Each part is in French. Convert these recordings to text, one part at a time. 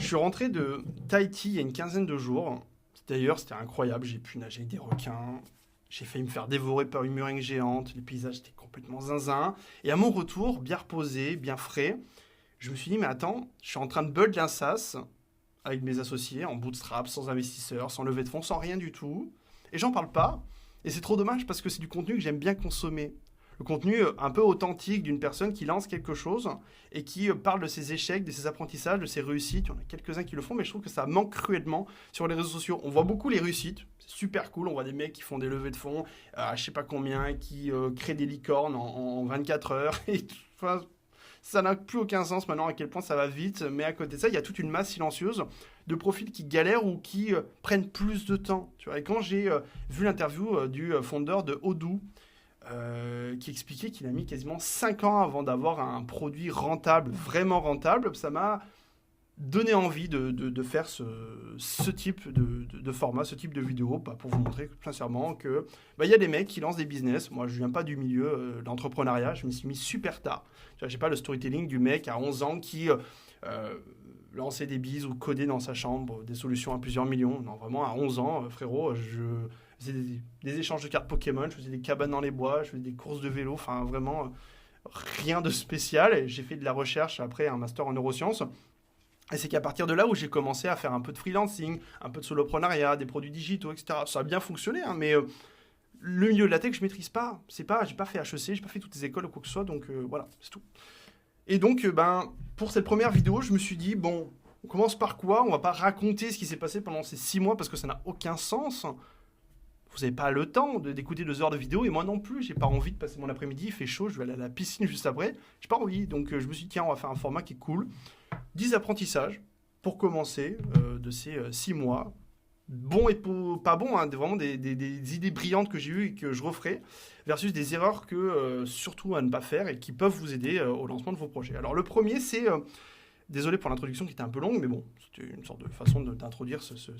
suis rentré de Tahiti il y a une quinzaine de jours. D'ailleurs, c'était incroyable. J'ai pu nager avec des requins. J'ai failli me faire dévorer par une meringue géante. Les paysages étaient complètement zinzin. Et à mon retour, bien reposé, bien frais, je me suis dit, mais attends, je suis en train de build l'insas avec mes associés, en bootstrap, sans investisseurs, sans levée de fonds, sans rien du tout. Et j'en parle pas. Et c'est trop dommage parce que c'est du contenu que j'aime bien consommer. Le contenu un peu authentique d'une personne qui lance quelque chose et qui parle de ses échecs, de ses apprentissages, de ses réussites. Il y en a quelques-uns qui le font, mais je trouve que ça manque cruellement sur les réseaux sociaux. On voit beaucoup les réussites, c'est super cool. On voit des mecs qui font des levées de fonds, je sais pas combien, qui créent des licornes en 24 heures. Et, enfin, ça n'a plus aucun sens maintenant à quel point ça va vite. Mais à côté de ça, il y a toute une masse silencieuse de profils qui galèrent ou qui prennent plus de temps. Tu vois, et quand j'ai vu l'interview du fondeur de Odoo, qui expliquait qu'il a mis quasiment 5 ans avant d'avoir un produit rentable, vraiment rentable, ça m'a donné envie de faire ce type de format, ce type de vidéo, pour vous montrer sincèrement que y a des mecs qui lancent des business. Moi, je viens pas du milieu de l'entrepreneuriat, je m'y suis mis super tard. J'ai pas le storytelling du mec à 11 ans qui lançait des bises ou codait dans sa chambre des solutions à plusieurs millions. Non, vraiment, à 11 ans, frérot, je faisais des échanges de cartes Pokémon, je faisais des cabanes dans les bois, je faisais des courses de vélo, enfin vraiment rien de spécial. Et j'ai fait de la recherche après un master en neurosciences. Et c'est qu'à partir de là où j'ai commencé à faire un peu de freelancing, un peu de soloprenariat, des produits digitaux, etc. Ça a bien fonctionné, hein, mais le milieu de la tech, je maîtrise pas. J'ai pas fait HEC, j'ai pas fait toutes les écoles ou quoi que ce soit, donc voilà, c'est tout. Et donc, pour cette première vidéo, je me suis dit, bon, on commence par quoi? On va pas raconter ce qui s'est passé pendant ces 6 mois parce que ça n'a aucun sens. Vous n'avez pas le temps d'écouter 2 heures de vidéo et moi non plus, j'ai pas envie de passer mon après-midi, il fait chaud, je vais aller à la piscine juste après, j'ai pas envie. Donc je me suis dit, tiens, on va faire un format qui est cool. 10 apprentissages pour commencer de ces 6 mois. Bon et pas bon, hein, vraiment des idées brillantes que j'ai eues et que je referai, versus des erreurs que surtout à ne pas faire et qui peuvent vous aider au lancement de vos projets. Alors le premier, c'est... désolé pour l'introduction qui était un peu longue, mais bon, c'était une sorte de façon d'introduire ce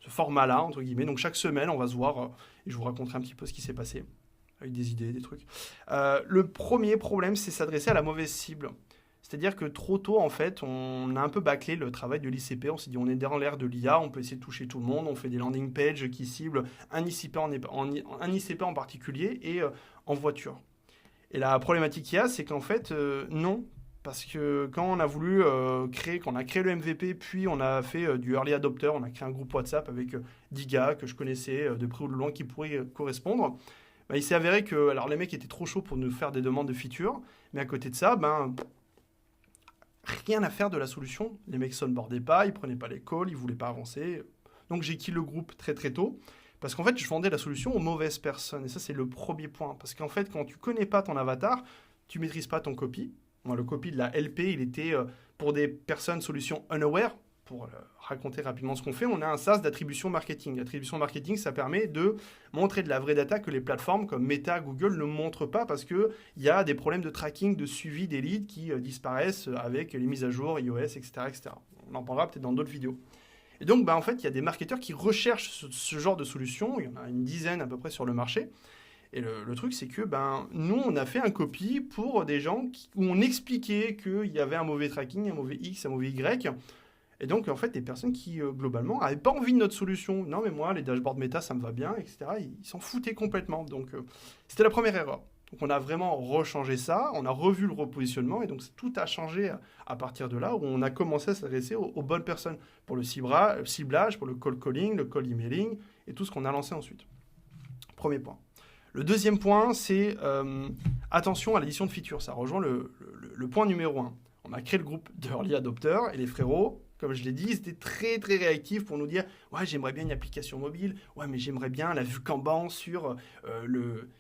format-là, entre guillemets. Donc chaque semaine, on va se voir et je vous raconterai un petit peu ce qui s'est passé, avec des idées, des trucs. Le premier problème, c'est s'adresser à la mauvaise cible. C'est-à-dire que trop tôt, en fait, on a un peu bâclé le travail de l'ICP. On s'est dit, on est dans l'ère de l'IA, on peut essayer de toucher tout le monde. On fait des landing pages qui ciblent un ICP en particulier et en voiture. Et la problématique qu'il y a, c'est qu'en fait, non. Parce que quand on a voulu quand on a créé le MVP, puis on a fait du early adopter, on a créé un groupe WhatsApp avec 10 gars que je connaissais de près ou de loin qui pourraient correspondre. Il s'est avéré que alors les mecs étaient trop chauds pour nous faire des demandes de features, mais à côté de ça, rien à faire de la solution. Les mecs s'onboardaient pas, ils prenaient pas les calls, ils voulaient pas avancer. Donc j'ai quitté le groupe très très tôt. Parce qu'en fait, je vendais la solution aux mauvaises personnes. Et ça, c'est le premier point. Parce qu'en fait, quand tu connais pas ton avatar, tu maîtrises pas ton copy. Moi, le copy de la LP, il était pour des personnes solutions unaware. Pour raconter rapidement ce qu'on fait, on a un SaaS d'attribution marketing. L'attribution marketing, ça permet de montrer de la vraie data que les plateformes comme Meta, Google ne montrent pas parce qu'il y a des problèmes de tracking, de suivi des leads qui disparaissent avec les mises à jour, iOS, etc., etc. On en parlera peut-être dans d'autres vidéos. Et donc, en fait, il y a des marketeurs qui recherchent ce genre de solution. Il y en a une dizaine à peu près sur le marché. Et le truc, c'est que nous, on a fait un copy pour des gens où on expliquait qu'il y avait un mauvais tracking, un mauvais X, un mauvais Y. Et donc, en fait, des personnes qui, globalement, n'avaient pas envie de notre solution. Non, mais moi, les dashboards méta, ça me va bien, etc. Ils s'en foutaient complètement. Donc, c'était la première erreur. Donc, on a vraiment rechangé ça. On a revu le repositionnement. Et donc, tout a changé à partir de là où on a commencé à s'adresser aux bonnes personnes pour le ciblage, pour le cold calling, le cold emailing et tout ce qu'on a lancé ensuite. Premier point. Le deuxième point, c'est attention à l'édition de features. Ça rejoint le point numéro 1. On a créé le groupe d'early adopters et les frérots, comme je l'ai dit, ils étaient très très réactifs pour nous dire « Ouais, j'aimerais bien une application mobile. Ouais, mais j'aimerais bien la vue Kanban sur le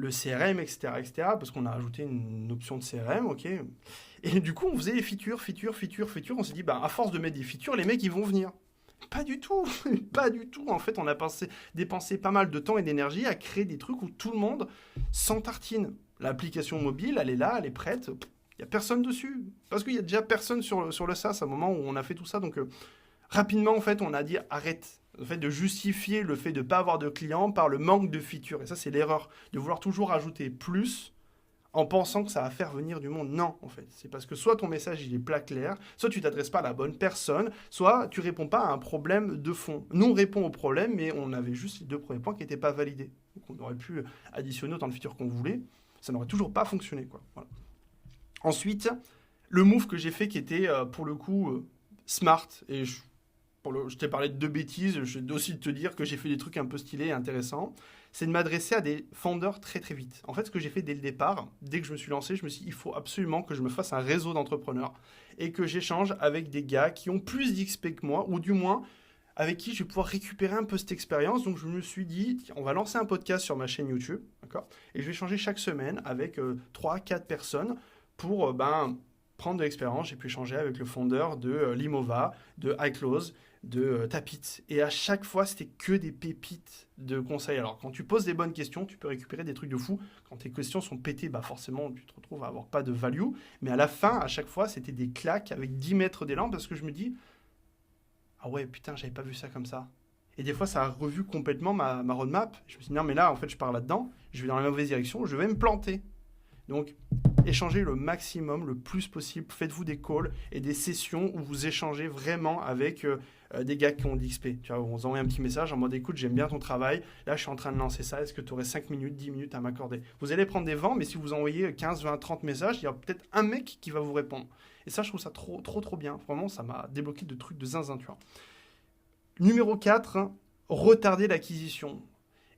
CRM, etc., etc. » Parce qu'on a ajouté une option de CRM, ok. Et du coup, on faisait des features. On s'est dit, à force de mettre des features, les mecs, ils vont venir. Pas du tout, pas du tout. En fait, on a dépensé pas mal de temps et d'énergie à créer des trucs où tout le monde s'en tartine. L'application mobile, elle est là, elle est prête. Il n'y a personne dessus. Parce qu'il y a déjà personne sur le SaaS à un moment où on a fait tout ça. Donc, rapidement, en fait, on a dit arrête. Le fait de justifier le fait de ne pas avoir de clients par le manque de features. Et ça, c'est l'erreur. De vouloir toujours ajouter plus en pensant que ça va faire venir du monde. Non, en fait. C'est parce que soit ton message, il est plat clair, soit tu t'adresses pas à la bonne personne, soit tu réponds pas à un problème de fond. Nous, on répond au problème, mais on avait juste les 2 premiers points qui n'étaient pas validés. Donc, on aurait pu additionner autant de features qu'on voulait. Ça n'aurait toujours pas fonctionné, quoi. Voilà. Ensuite, le move que j'ai fait qui était, pour le coup, smart, et je t'ai parlé de 2 bêtises, je vais aussi te dire que j'ai fait des trucs un peu stylés et intéressants, c'est de m'adresser à des founders très très vite. En fait, ce que j'ai fait dès le départ, dès que je me suis lancé, je me suis dit, il faut absolument que je me fasse un réseau d'entrepreneurs et que j'échange avec des gars qui ont plus d'XP que moi, ou du moins avec qui je vais pouvoir récupérer un peu cette expérience. Donc je me suis dit, on va lancer un podcast sur ma chaîne YouTube, d'accord ? Et je vais échanger chaque semaine avec 3-4 personnes pour prendre de l'expérience. J'ai pu échanger avec le fondeur de Limova, de iClose, de Tapit. Et à chaque fois, c'était que des pépites de conseils. Alors, quand tu poses des bonnes questions, tu peux récupérer des trucs de fou. Quand tes questions sont pétées, forcément, tu te retrouves à avoir pas de value. Mais à la fin, à chaque fois, c'était des claques avec 10 mètres d'élan parce que je me dis, ah ouais, putain, j'avais pas vu ça comme ça. Et des fois, ça a revu complètement ma roadmap. Je me suis dit, non, mais là, en fait, je pars là-dedans, je vais dans la mauvaise direction, je vais me planter. Donc, échangez le maximum, le plus possible. Faites-vous des calls et des sessions où vous échangez vraiment avec des gars qui ont de l'XP. Tu vois, on vous envoie un petit message en mode, écoute, j'aime bien ton travail. Là, je suis en train de lancer ça. Est-ce que tu aurais 5 minutes, 10 minutes à m'accorder ? Vous allez prendre des vents, mais si vous envoyez 15, 20, 30 messages, il y a peut-être un mec qui va vous répondre. Et ça, je trouve ça trop, trop, trop bien. Vraiment, ça m'a débloqué de trucs de zinzin, tu vois. Numéro 4, retarder l'acquisition.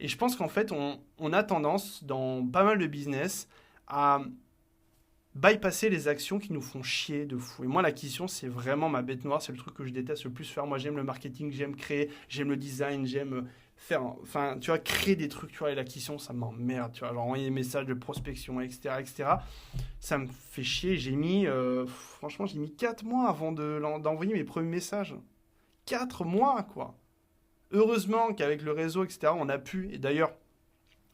Et je pense qu'en fait, on a tendance, dans pas mal de business, à bypasser les actions qui nous font chier de fou. Et moi, l'acquisition, c'est vraiment ma bête noire. C'est le truc que je déteste le plus faire. Moi, j'aime le marketing, j'aime créer, j'aime le design, j'aime faire... Enfin, tu vois, créer des trucs, tu vois, et l'acquisition, ça m'emmerde. Tu vois, genre envoyer des messages de prospection, etc., etc. Ça me fait chier. Franchement, j'ai mis 4 mois avant d'envoyer mes premiers messages. 4 mois, quoi. Heureusement qu'avec le réseau, etc., on a pu... Et d'ailleurs,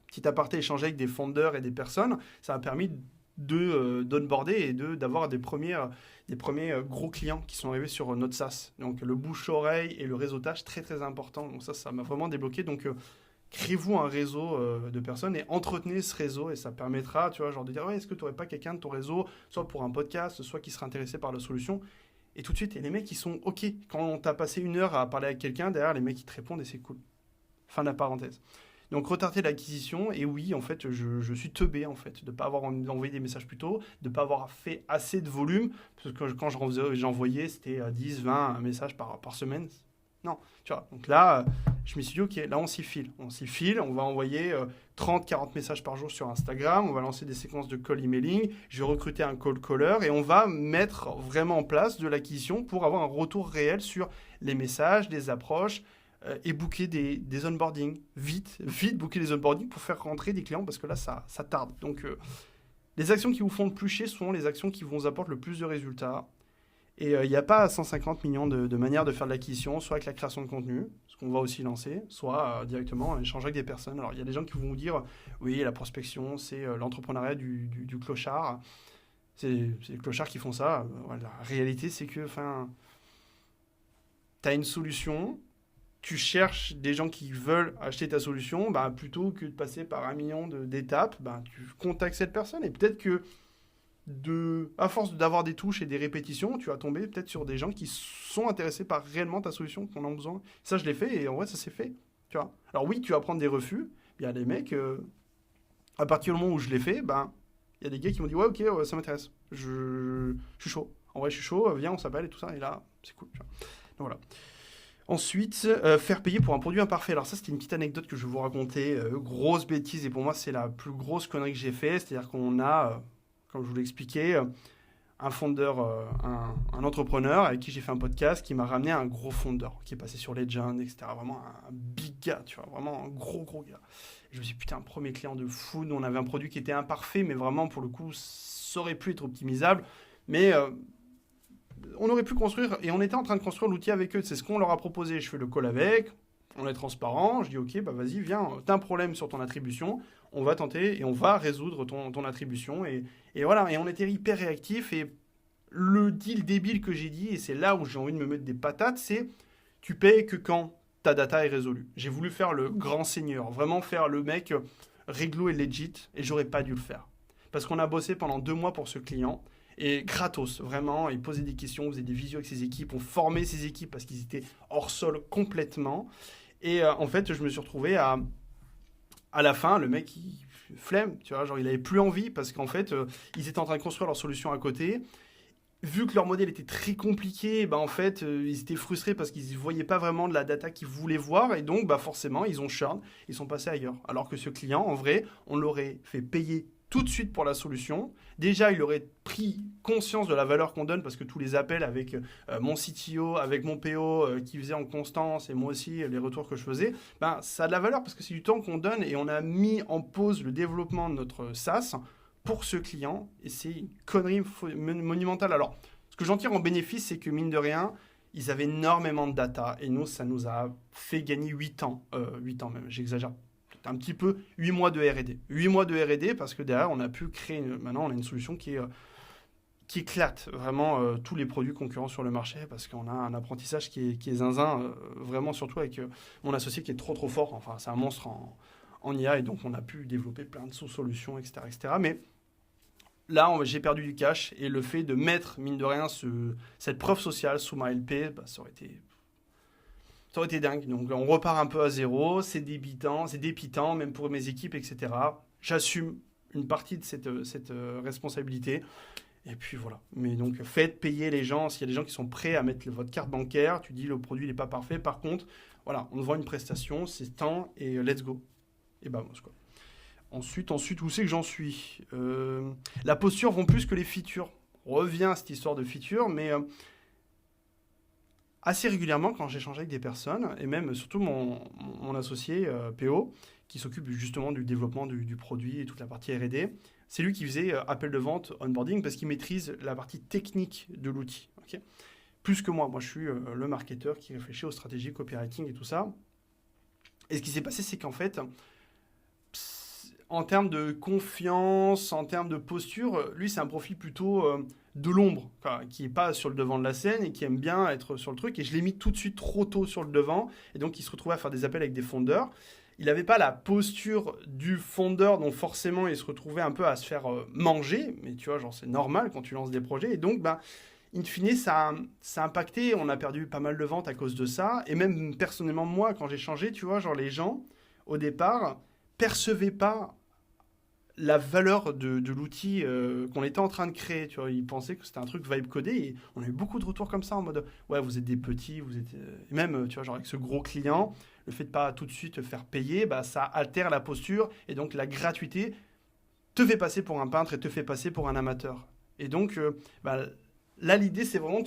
petit aparté, échanger avec des founders et des personnes, ça a permis d'onboarder et d'avoir des premiers gros clients qui sont arrivés sur notre SaaS. Donc le bouche-oreille et le réseautage, très très important. Donc ça m'a vraiment débloqué. Donc créez-vous un réseau de personnes et entretenez ce réseau et ça permettra, tu vois, genre de dire, ouais, est-ce que tu n'aurais pas quelqu'un de ton réseau, soit pour un podcast, soit qui serait intéressé par la solution. Et tout de suite, et les mecs, ils sont OK. Quand on t'a passé 1 heure à parler avec quelqu'un, derrière, les mecs, ils te répondent et c'est cool. Fin de la parenthèse. Donc, retarder l'acquisition. Et oui, en fait, je suis teubé, en fait, de ne pas avoir envoyé des messages plus tôt, de ne pas avoir fait assez de volume. Parce que quand j'envoyais, c'était 10, 20 messages par semaine. Non, tu vois. Donc là, je me suis dit, OK, là, on s'y file. On va envoyer 30, 40 messages par jour sur Instagram. On va lancer des séquences de call emailing. Je vais recruter un call caller et on va mettre vraiment en place de l'acquisition pour avoir un retour réel sur les messages, les approches et booker des onboarding. Vite booker des onboarding pour faire rentrer des clients parce que là, ça tarde. Donc, les actions qui vous font le plus chier sont les actions qui vous apportent le plus de résultats. Et il n'y a pas 150 millions de manières de faire de l'acquisition, soit avec la création de contenu, ce qu'on va aussi lancer, soit directement en échangeant avec des personnes. Alors, il y a des gens qui vont vous dire, oui, la prospection, c'est l'entrepreneuriat du clochard. C'est les clochards qui font ça. Voilà. La réalité, c'est que tu as une solution, tu cherches des gens qui veulent acheter ta solution, plutôt que de passer par 1 million d'étapes, tu contactes cette personne et peut-être que à force d'avoir des touches et des répétitions, tu vas tomber peut-être sur des gens qui sont intéressés par réellement ta solution, qu'on a besoin. Ça, je l'ai fait et en vrai, ça s'est fait. Tu vois. Alors oui, tu vas prendre des refus. Il y a des mecs, à partir du moment où je l'ai fait, il y a des gars qui m'ont dit, ouais, ok, ça m'intéresse. Je suis chaud. En vrai, je suis chaud, viens, on s'appelle et tout ça. Et là, c'est cool. Tu vois. Donc voilà. Ensuite, faire payer pour un produit imparfait. Alors ça, c'était une petite anecdote que je vais vous raconter. Grosse bêtise et pour moi, c'est la plus grosse connerie que j'ai fait. C'est-à-dire qu'on a... comme je vous l'ai expliqué, un fondeur, un entrepreneur avec qui j'ai fait un podcast qui m'a ramené un gros fondeur qui est passé sur Legend, etc. Vraiment un big gars, tu vois, vraiment un gros gars. Et je me suis dit, putain, un premier client de fou. Nous, on avait un produit qui était imparfait, mais vraiment, pour le coup, ça aurait pu être optimisable. Mais on aurait pu construire, et on était en train de construire l'outil avec eux. C'est ce qu'on leur a proposé. Je fais le call avec, on est transparent. Je dis, ok, vas-y, viens, t'as un problème sur ton attribution. On va tenter et on va résoudre ton attribution. Et voilà, et on était hyper réactifs. Et le deal débile que j'ai dit, et c'est là où j'ai envie de me mettre des patates, c'est tu payes que quand ta data est résolue. J'ai voulu faire le grand seigneur, vraiment faire le mec réglo et legit, et j'aurais pas dû le faire. parce qu'on a bossé pendant 2 mois pour ce client. Et gratos, vraiment, il posait des questions, on faisait des visios avec ses équipes, on formait ses équipes parce qu'ils étaient hors sol complètement. Et en fait, je me suis retrouvé à la fin, le mec, flemme, tu vois, genre il avait plus envie parce qu'en fait, ils étaient en train de construire leur solution à côté. Vu que leur modèle était très compliqué, bah en fait, ils étaient frustrés parce qu'ils ne voyaient pas vraiment de la data qu'ils voulaient voir. Et donc, bah forcément, ils ont churn, ils sont passés ailleurs. Alors que ce client, en vrai, on l'aurait fait payer tout de suite pour la solution. Déjà, il aurait pris conscience de la valeur qu'on donne parce que tous les appels avec mon CTO, avec mon PO qui faisait en constance et moi aussi les retours que je faisais, ben, ça a de la valeur parce que c'est du temps qu'on donne et on a mis en pause le développement de notre SaaS pour ce client et c'est une connerie monumentale. Alors, ce que j'en tire en bénéfice, c'est que mine de rien, ils avaient énormément de data et nous, ça nous a fait gagner 8 ans. 8 ans même, j'exagère un petit peu, 8 mois de R&D. 8 mois de R&D parce que derrière, on a pu créer, maintenant, on a une solution qui éclate vraiment tous les produits concurrents sur le marché parce qu'on a un apprentissage qui est zinzin, vraiment surtout avec mon associé qui est trop fort. Enfin, c'est un monstre en IA et donc on a pu développer plein de sous-solutions, etc., etc. Mais là, j'ai perdu du cash et le fait de mettre, mine de rien, cette preuve sociale sous ma LP, bah, ça aurait été dingue. Donc on repart un peu à zéro, c'est dépitant, même pour mes équipes, etc. J'assume une partie de cette responsabilité. Et puis voilà. Mais donc faites payer les gens. S'il y a des gens qui sont prêts à mettre votre carte bancaire, tu dis le produit n'est pas parfait. Par contre, voilà, on te vend une prestation, c'est temps et let's go. Et bah, quoi. Ensuite, où c'est que j'en suis La posture vont plus que les features. On revient à cette histoire de features, mais assez régulièrement, quand j'échange avec des personnes, et même surtout mon associé PO, qui s'occupe justement du développement du produit et toute la partie R&D, c'est lui qui faisait appel de vente, onboarding, parce qu'il maîtrise la partie technique de l'outil. Okay, plus que moi. Moi, je suis le marketeur qui réfléchit aux stratégies, copywriting et tout ça. Et ce qui s'est passé, c'est qu'en fait, en termes de confiance, en termes de posture, lui, c'est un profil plutôt de l'ombre, quoi, qui n'est pas sur le devant de la scène et qui aime bien être sur le truc. Et je l'ai mis tout de suite trop tôt sur le devant. Et donc, il se retrouvait à faire des appels avec des fondeurs. Il n'avait pas la posture du fondeur, donc forcément, il se retrouvait un peu à se faire manger. Mais tu vois, genre, c'est normal quand tu lances des projets. Et donc, bah, in fine, ça a impacté. On a perdu pas mal de ventes à cause de ça. Et même personnellement, moi, quand j'ai changé, tu vois, genre, les gens, au départ, percevaient pas la valeur de l'outil qu'on était en train de créer. Tu vois, ils pensaient que c'était un truc vibe codé. Et on a eu beaucoup de retours comme ça en mode ouais, vous êtes des petits, vous êtes. Et même, tu vois, genre avec ce gros client, le fait de pas tout de suite faire payer, bah, ça altère la posture et donc la gratuité te fait passer pour un peintre et te fait passer pour un amateur. Et donc, bah, là, l'idée, c'est vraiment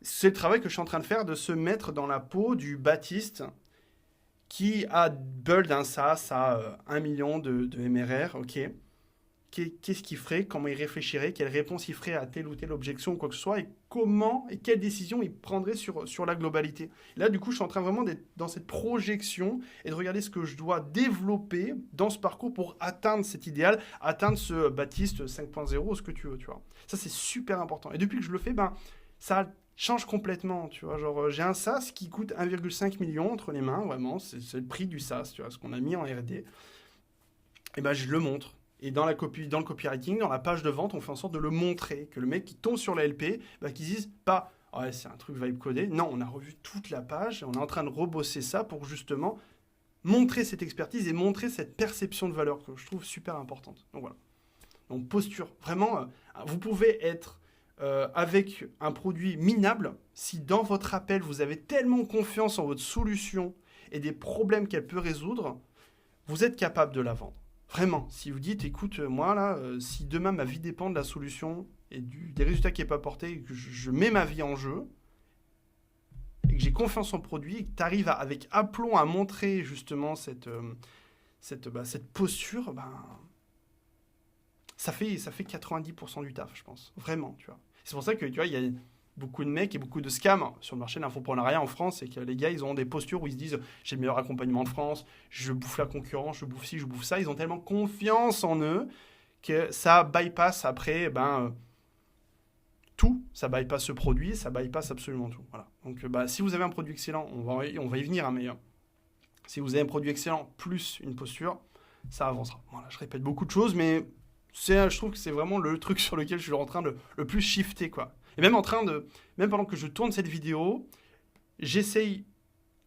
c'est le travail que je suis en train de faire, de se mettre dans la peau du Baptiste qui a build un SaaS à 1 million de MRR, ok. Qu'est-ce qu'il ferait, comment il réfléchirait, quelle réponse il ferait à telle ou telle objection ou quoi que ce soit, et comment et quelle décision il prendrait sur la globalité. Et là, du coup, je suis en train vraiment d'être dans cette projection et de regarder ce que je dois développer dans ce parcours pour atteindre cet idéal, atteindre ce Baptiste 5.0, ce que tu veux, tu vois. Ça, c'est super important. Et depuis que je le fais, ben, ça change complètement, tu vois. Genre, j'ai un SaaS qui coûte 1,5 million entre les mains, vraiment, c'est le prix du SaaS, tu vois, ce qu'on a mis en R&D. Et ben, je le montre. Et dans le copywriting, dans la page de vente, on fait en sorte de le montrer, que le mec qui tombe sur la LP, bah, qu'il dise pas « ouais, c'est un truc vibe codé ». Non, on a revu toute la page et on est en train de rebosser ça pour justement montrer cette expertise et montrer cette perception de valeur que je trouve super importante. Donc voilà. Donc posture. Vraiment, vous pouvez être avec un produit minable si dans votre appel, vous avez tellement confiance en votre solution et des problèmes qu'elle peut résoudre, vous êtes capable de la vendre. Vraiment, si vous dites, écoute, moi là, si demain ma vie dépend de la solution et des résultats qui n'est pas porté, et que je mets ma vie en jeu, et que j'ai confiance en produit, et que tu arrives avec aplomb à montrer justement cette posture, ben, ça fait 90% du taf, je pense. Vraiment, tu vois. C'est pour ça que, tu vois, il y a beaucoup de mecs et beaucoup de scams sur le marché de l'infoprenariat en France, et que les gars, ils ont des postures où ils se disent « j'ai le meilleur accompagnement de France, je bouffe la concurrence, je bouffe ci, je bouffe ça ». Ils ont tellement confiance en eux que ça bypass après tout. Ça bypass ce produit, ça bypass absolument tout. Voilà. Donc, si vous avez un produit excellent, on va y venir, hein, mais si vous avez un produit excellent plus une posture, ça avancera. Voilà, je répète beaucoup de choses, mais je trouve que c'est vraiment le truc sur lequel je suis en train de le plus shifter, quoi. Et même même pendant que je tourne cette vidéo, j'essaye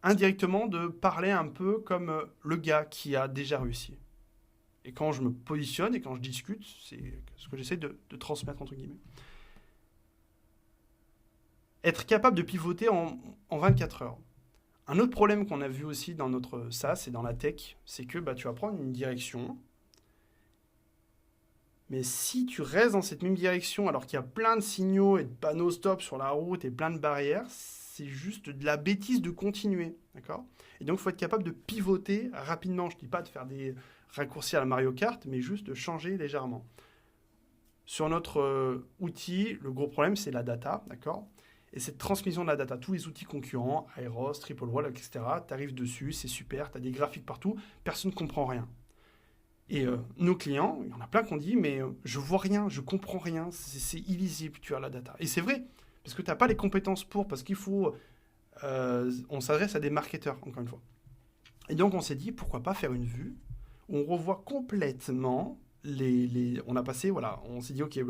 indirectement de parler un peu comme le gars qui a déjà réussi. Et quand je me positionne et quand je discute, c'est ce que j'essaie de transmettre, entre guillemets. Être capable de pivoter en 24 heures. Un autre problème qu'on a vu aussi dans notre SaaS et dans la tech, c'est que tu vas prendre une direction, mais si tu restes dans cette même direction alors qu'il y a plein de signaux et de panneaux stop sur la route et plein de barrières, c'est juste de la bêtise de continuer, d'accord ? Et donc, il faut être capable de pivoter rapidement. Je ne dis pas de faire des raccourcis à la Mario Kart, mais juste de changer légèrement. Sur notre outil, le gros problème, c'est la data, d'accord ? Et cette transmission de la data, tous les outils concurrents, Aeros, TripleWall, etc., tu arrives dessus, c'est super, tu as des graphiques partout, personne ne comprend rien. Et nos clients, il y en a plein qui ont dit, mais je vois rien, je comprends rien, c'est illisible, tu as la data. Et c'est vrai, parce que tu n'as pas les compétences parce qu'il faut... on s'adresse à des marketeurs, encore une fois. Et donc, on s'est dit, pourquoi pas faire une vue où on revoit complètement on a passé, voilà, on s'est dit, ok,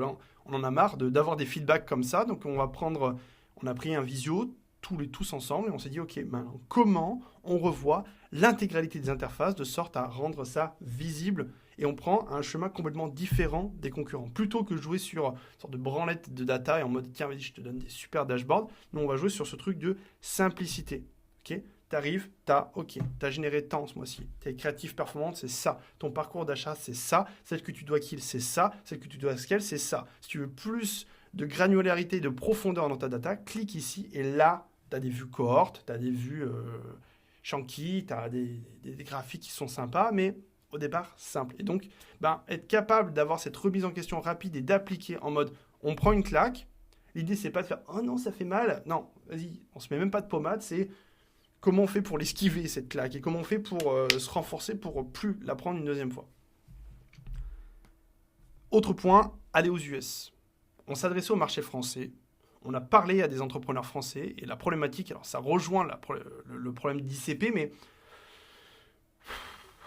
on en a marre d'avoir des feedbacks comme ça, donc on a pris un visio, tous ensemble, et on s'est dit, ok, maintenant, comment on revoit l'intégralité des interfaces de sorte à rendre ça visible, et on prend un chemin complètement différent des concurrents. Plutôt que de jouer sur une sorte de branlette de data et en mode, tiens, vas-y, je te donne des super dashboards, nous, on va jouer sur ce truc de simplicité. Ok ? T'arrives, t'as généré tant ce mois-ci. T'es créatif performante, c'est ça. Ton parcours d'achat, c'est ça. Celle que tu dois kill, c'est ça. Celle que tu dois scale, c'est ça. Si tu veux plus de granularité, de profondeur dans ta data, clique ici et là, tu as des vues cohortes, tu as des vues chunky, tu as des graphiques qui sont sympas, mais au départ, simple. Et donc, être capable d'avoir cette remise en question rapide et d'appliquer en mode, on prend une claque. L'idée, c'est pas de faire « Oh non, ça fait mal ». Non, vas-y, on se met même pas de pommade, c'est comment on fait pour l'esquiver, cette claque, et comment on fait pour se renforcer pour plus la prendre une deuxième fois. Autre point, aller aux US. On s'adressait au marché français, on a parlé à des entrepreneurs français, et la problématique, alors ça rejoint le problème d'ICP, mais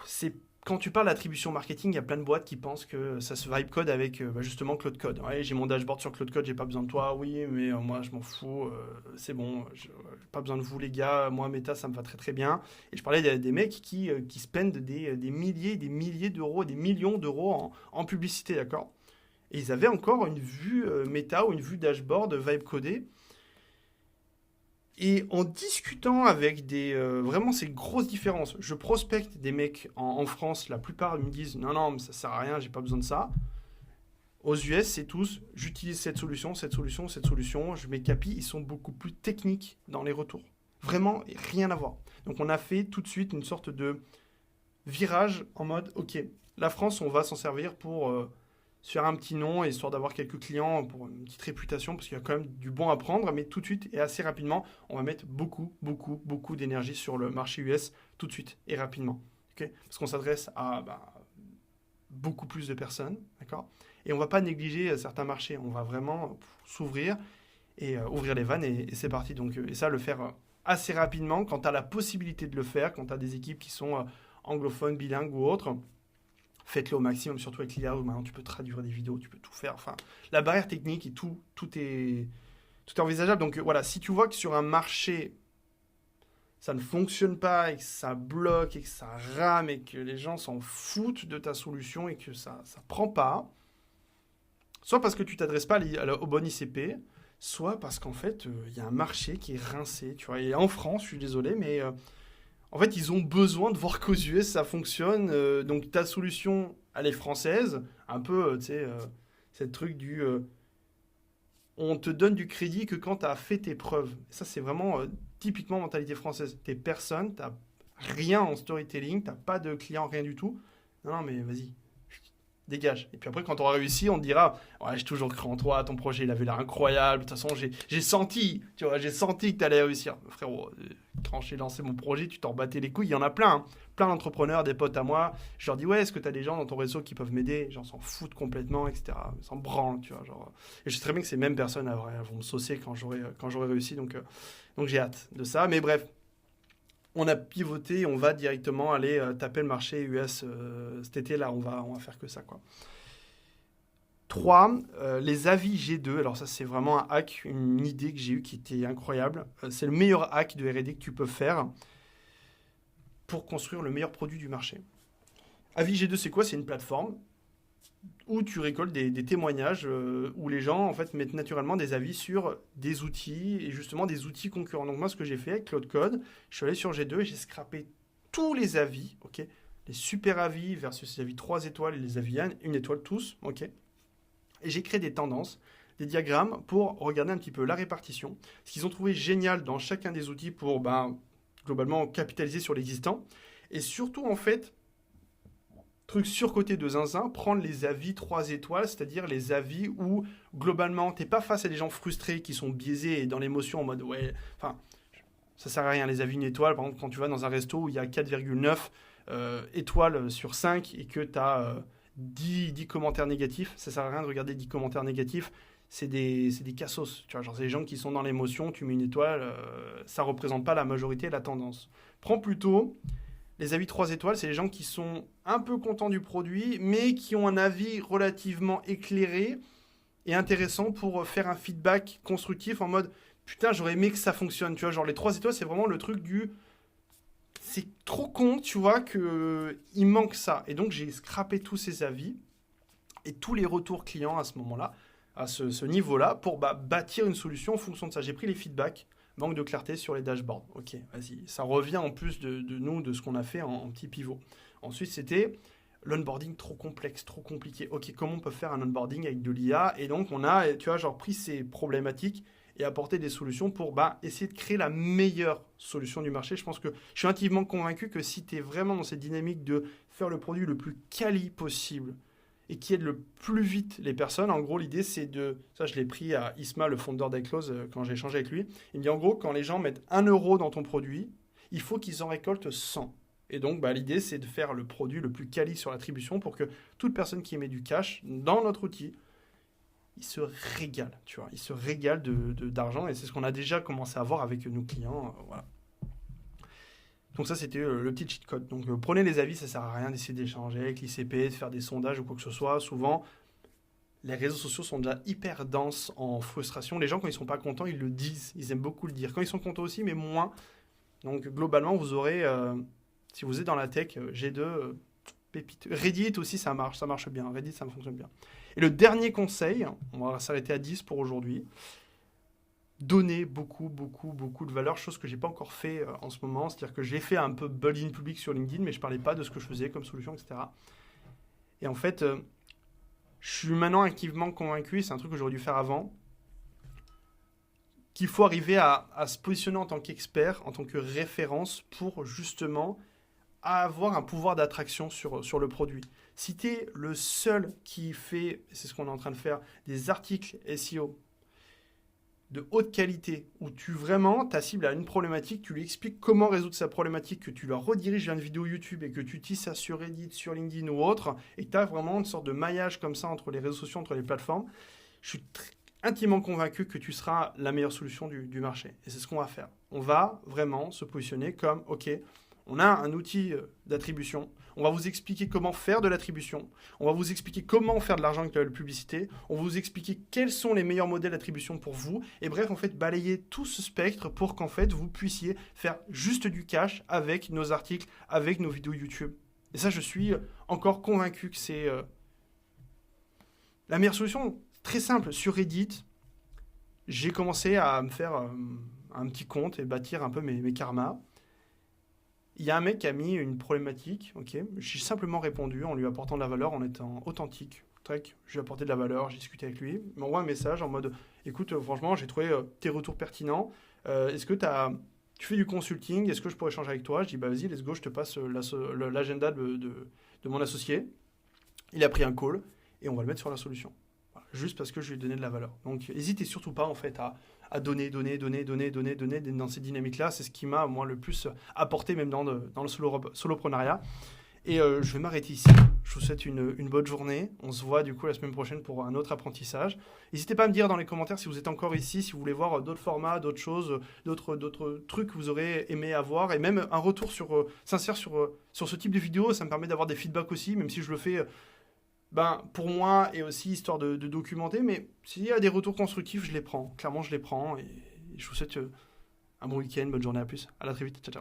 c'est quand tu parles d'attribution marketing, il y a plein de boîtes qui pensent que ça se vibe code avec justement Cloud Code. Ouais, j'ai mon dashboard sur Cloud Code, j'ai pas besoin de toi. Oui, mais moi je m'en fous, c'est bon, j'ai pas besoin de vous les gars. Moi Meta, ça me va très très bien. Et je parlais des mecs qui spendent des milliers d'euros, des millions d'euros en publicité, d'accord ? Et ils avaient encore une vue Meta ou une vue dashboard vibe codée. Et en discutant avec vraiment ces grosses différences, je prospecte des mecs en France, la plupart me disent non, mais ça sert à rien, j'ai pas besoin de ça. Aux US, c'est tous, j'utilise cette solution, je mets Capi, ils sont beaucoup plus techniques dans les retours. Vraiment, rien à voir. Donc on a fait tout de suite une sorte de virage en mode, ok, la France, on va s'en servir pour se faire un petit nom, histoire d'avoir quelques clients pour une petite réputation, parce qu'il y a quand même du bon à prendre, mais tout de suite et assez rapidement, on va mettre beaucoup d'énergie sur le marché US, tout de suite et rapidement. Okay, parce qu'on s'adresse à beaucoup plus de personnes, d'accord ? Et on ne va pas négliger certains marchés, on va vraiment s'ouvrir et ouvrir les vannes, et c'est parti. Donc, et ça, le faire assez rapidement, quand tu as la possibilité de le faire, quand tu as des équipes qui sont anglophones, bilingues ou autres, faites-le au maximum, surtout avec l'IA où maintenant tu peux traduire des vidéos, tu peux tout faire. Enfin, la barrière technique et tout est envisageable. Donc voilà, si tu vois que sur un marché, ça ne fonctionne pas et que ça bloque et que ça rame et que les gens s'en foutent de ta solution et que ça prend pas, soit parce que tu t'adresses pas au bon ICP, soit parce qu'en fait, il y a un marché qui est rincé. Tu vois. Et en France, je suis désolé, mais... en fait, ils ont besoin de voir qu'aux US, ça fonctionne. Donc, ta solution, elle est française. Un peu, tu sais, c'est truc du... on te donne du crédit que quand tu as fait tes preuves. Et ça, c'est vraiment typiquement mentalité française. T'es personne, tu n'as rien en storytelling, tu n'as pas de client, rien du tout. Non, mais vas-y, dégage. Et puis après, quand tu auras réussi, on te dira « Ouais, j'ai toujours cru en toi, ton projet, il avait l'air incroyable. De toute façon, j'ai senti, tu vois, j'ai senti que tu allais réussir. » Frérot, quand j'ai lancé mon projet, tu t'en battais les couilles. Il y en a plein, hein. Plein d'entrepreneurs, des potes à moi. Je leur dis « Ouais, est-ce que tu as des gens dans ton réseau qui peuvent m'aider ?» Les gens s'en foutent complètement, etc. Ils s'en branlent, tu vois. Genre. Et je sais très bien que ces mêmes personnes elles vont me saucer quand j'aurai réussi. Donc j'ai hâte de ça. Mais bref, on a pivoté, on va directement aller taper le marché US cet été. Là, on va faire que ça, quoi. 3, les avis G2. Alors ça, c'est vraiment un hack, une idée que j'ai eue qui était incroyable. C'est le meilleur hack de R&D que tu peux faire pour construire le meilleur produit du marché. Avis G2, c'est quoi? C'est une plateforme où tu récoltes des témoignages où les gens en fait mettent naturellement des avis sur des outils et justement des outils concurrents. Donc moi, ce que j'ai fait avec Cloud Code, je suis allé sur G2 et j'ai scrappé tous les avis, ok, les super avis versus les avis 3 étoiles et les avis 1 étoile tous, ok. Et j'ai créé des tendances, des diagrammes pour regarder un petit peu la répartition, ce qu'ils ont trouvé génial dans chacun des outils pour globalement capitaliser sur l'existant. Et surtout, en fait, truc surcoté de zinzin, prendre les avis 3 étoiles, c'est-à-dire les avis où, globalement, tu n'es pas face à des gens frustrés qui sont biaisés et dans l'émotion en mode, ouais, enfin, ça sert à rien, les avis 1 étoile. Par exemple, quand tu vas dans un resto où il y a 4,9 étoiles sur 5 et que tu as 10 commentaires négatifs, ça sert à rien de regarder 10 commentaires négatifs, c'est des cassos, tu vois, genre c'est des gens qui sont dans l'émotion, tu mets 1 étoile, ça représente pas la majorité, la tendance. Prends plutôt les avis 3 étoiles, c'est les gens qui sont un peu contents du produit, mais qui ont un avis relativement éclairé et intéressant pour faire un feedback constructif en mode putain, j'aurais aimé que ça fonctionne, tu vois, genre les 3 étoiles, c'est vraiment le truc du c'est trop con, tu vois, qu'il manque ça. Et donc, j'ai scrappé tous ces avis et tous les retours clients à ce moment-là, à ce niveau-là, pour bâtir une solution en fonction de ça. J'ai pris les feedbacks, manque de clarté sur les dashboards. Ok, vas-y. Ça revient en plus de nous, de ce qu'on a fait en petit pivot. Ensuite, c'était l'onboarding trop complexe, trop compliqué. Ok, comment on peut faire un onboarding avec de l'IA? Et donc, on a, tu vois, genre pris ces problématiques et apporter des solutions pour essayer de créer la meilleure solution du marché. Je pense que je suis intimement convaincu que si tu es vraiment dans cette dynamique de faire le produit le plus quali possible et qui aide le plus vite les personnes, en gros, l'idée, c'est de... Ça, je l'ai pris à Isma, le fondeur d'Eclose, quand j'ai échangé avec lui. Il me dit, en gros, quand les gens mettent 1 euro dans ton produit, il faut qu'ils en récoltent 100. Et donc, l'idée, c'est de faire le produit le plus quali sur l'attribution pour que toute personne qui met du cash dans notre outil, il se régale, tu vois. Il se régale d'argent et c'est ce qu'on a déjà commencé à voir avec nos clients. Voilà. Donc ça, c'était le petit cheat code. Donc prenez les avis, ça sert à rien d'essayer d'échanger avec l'ICP, de faire des sondages ou quoi que ce soit. Souvent, les réseaux sociaux sont déjà hyper denses en frustration. Les gens, quand ils sont pas contents, ils le disent. Ils aiment beaucoup le dire. Quand ils sont contents aussi, mais moins. Donc globalement, vous aurez, si vous êtes dans la tech, G2, pépite. Reddit aussi, ça marche bien. Reddit, ça fonctionne bien. Et le dernier conseil, on va s'arrêter à 10 pour aujourd'hui, donner beaucoup de valeur, chose que je n'ai pas encore fait en ce moment. C'est-à-dire que j'ai fait un peu building public sur LinkedIn, mais je ne parlais pas de ce que je faisais comme solution, etc. Et en fait, je suis maintenant activement convaincu, et c'est un truc que j'aurais dû faire avant, qu'il faut arriver à se positionner en tant qu'expert, en tant que référence pour justement avoir un pouvoir d'attraction sur le produit. Si tu es le seul qui fait, c'est ce qu'on est en train de faire, des articles SEO de haute qualité, où ta cible a une problématique, tu lui expliques comment résoudre sa problématique, que tu la rediriges vers une vidéo YouTube et que tu utilises ça sur Reddit, sur LinkedIn ou autre, et que tu as vraiment une sorte de maillage comme ça entre les réseaux sociaux, entre les plateformes, je suis intimement convaincu que tu seras la meilleure solution du marché. Et c'est ce qu'on va faire. On va vraiment se positionner comme, ok, on a un outil d'attribution. On va vous expliquer comment faire de l'attribution. On va vous expliquer comment faire de l'argent avec la publicité. On va vous expliquer quels sont les meilleurs modèles d'attribution pour vous. Et bref, en fait, balayer tout ce spectre pour qu'en fait, vous puissiez faire juste du cash avec nos articles, avec nos vidéos YouTube. Et ça, je suis encore convaincu que c'est la meilleure solution. Très simple. Sur Reddit, j'ai commencé à me faire un petit compte et bâtir un peu mes karmas. Il y a un mec qui a mis une problématique, ok. J'ai simplement répondu en lui apportant de la valeur, en étant authentique. Tac, je lui ai apporté de la valeur, j'ai discuté avec lui. Il m'envoie un message en mode, écoute, franchement, j'ai trouvé tes retours pertinents. Est-ce que tu fais du consulting? Est-ce que je pourrais échanger avec toi? Je dis, vas-y, let's go, je te passe l'agenda de mon associé. Il a pris un call et on va le mettre sur la solution. Voilà, juste parce que je lui ai donné de la valeur. Donc, n'hésitez surtout pas, en fait, à donner dans ces dynamiques-là. C'est ce qui m'a, moi, le plus apporté, même dans le soloprenariat. Et je vais m'arrêter ici. Je vous souhaite une bonne journée. On se voit du coup la semaine prochaine pour un autre apprentissage. N'hésitez pas à me dire dans les commentaires si vous êtes encore ici, si vous voulez voir d'autres formats, d'autres choses, d'autres trucs que vous aurez aimé avoir, et même un retour sincère sur ce type de vidéo. Ça me permet d'avoir des feedbacks aussi, même si je le fais pour moi et aussi histoire de documenter. Mais s'il y a des retours constructifs, je les prends. Clairement, je les prends. Et je vous souhaite un bon week-end, bonne journée, à plus. À la très vite. Ciao, ciao.